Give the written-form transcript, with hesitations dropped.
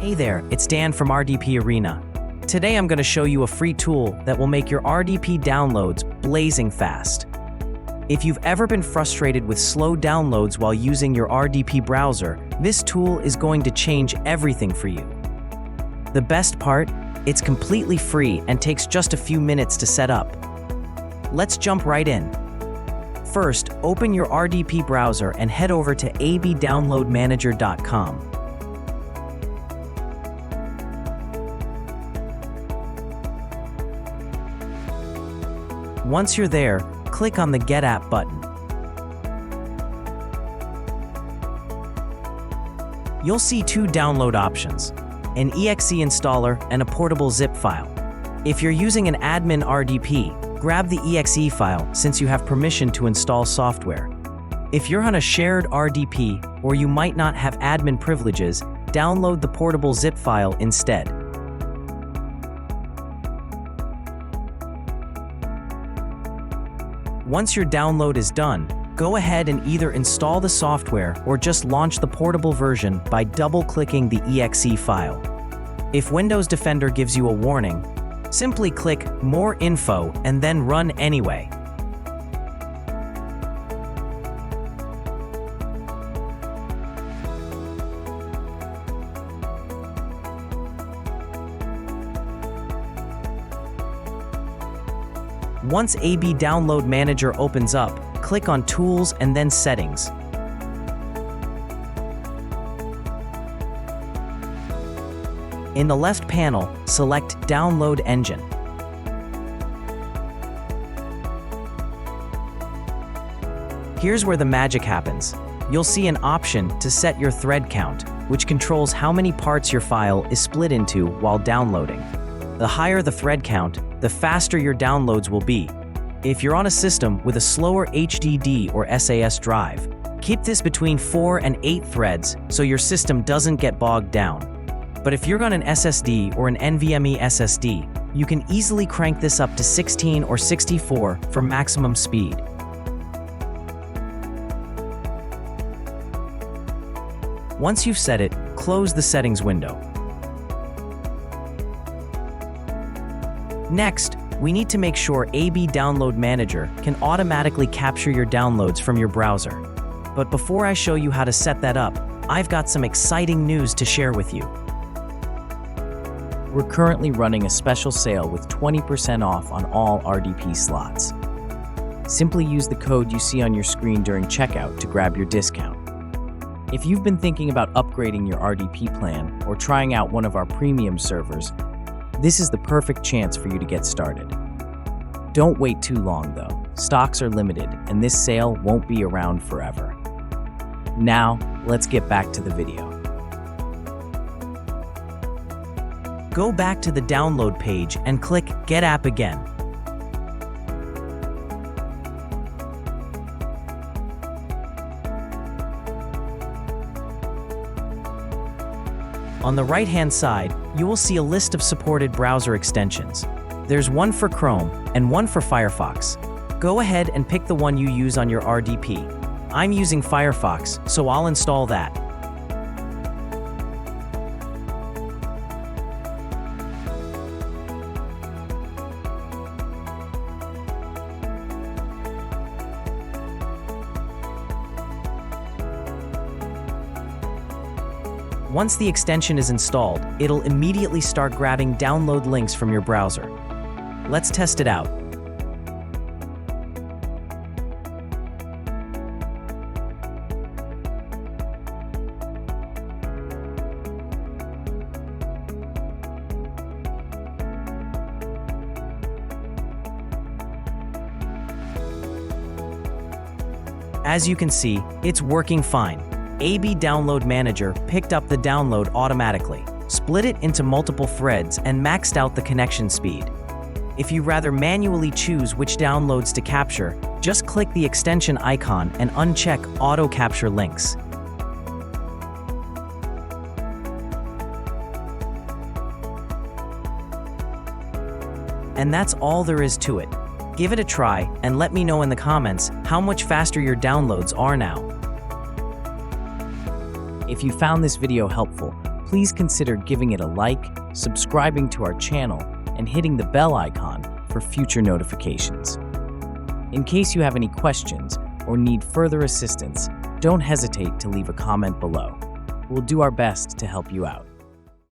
Hey there, it's Dan from RDP Arena. Today I'm going to show you a free tool that will make your RDP downloads blazing fast. If you've ever been frustrated with slow downloads while using your RDP browser, this tool is going to change everything for you. The best part? It's completely free and takes just a few minutes to set up. Let's jump right in. First, open your RDP browser and head over to abdownloadmanager.com. Once you're there, click on the Get App button. You'll see two download options, an exe installer and a portable zip file. If you're using an admin RDP, grab the exe file since you have permission to install software. If you're on a shared RDP or you might not have admin privileges, download the portable zip file instead. Once your download is done, go ahead and either install the software or just launch the portable version by double-clicking the exe file. If Windows Defender gives you a warning, simply click More Info and then Run anyway. Once AB Download Manager opens up, click on Tools and then Settings. In the left panel, select Download Engine. Here's where the magic happens. You'll see an option to set your thread count, which controls how many parts your file is split into while downloading. The higher the thread count, the faster your downloads will be. If you're on a system with a slower HDD or SAS drive, keep this between 4 and 8 threads so your system doesn't get bogged down. But if you're on an SSD or an NVMe SSD, you can easily crank this up to 16 or 64 for maximum speed. Once you've set it, close the settings window. Next, we need to make sure AB Download Manager can automatically capture your downloads from your browser. But before I show you how to set that up, I've got some exciting news to share with you. We're currently running a special sale with 20% off on all RDP slots. Simply use the code you see on your screen during checkout to grab your discount. If you've been thinking about upgrading your RDP plan or trying out one of our premium servers, this is the perfect chance for you to get started. Don't wait too long though. Stocks are limited and this sale won't be around forever. Now, let's get back to the video. Go back to the download page and click Get App again. On the right-hand side, you will see a list of supported browser extensions. There's one for Chrome and one for Firefox. Go ahead and pick the one you use on your RDP. I'm using Firefox, so I'll install that. Once the extension is installed, it'll immediately start grabbing download links from your browser. Let's test it out. As you can see, it's working fine. AB Download Manager picked up the download automatically, split it into multiple threads, and maxed out the connection speed. If you rather manually choose which downloads to capture, just click the extension icon and uncheck Auto Capture Links. And that's all there is to it. Give it a try and let me know in the comments how much faster your downloads are now. If you found this video helpful, please consider giving it a like, subscribing to our channel, and hitting the bell icon for future notifications. In case you have any questions or need further assistance, don't hesitate to leave a comment below. We'll do our best to help you out.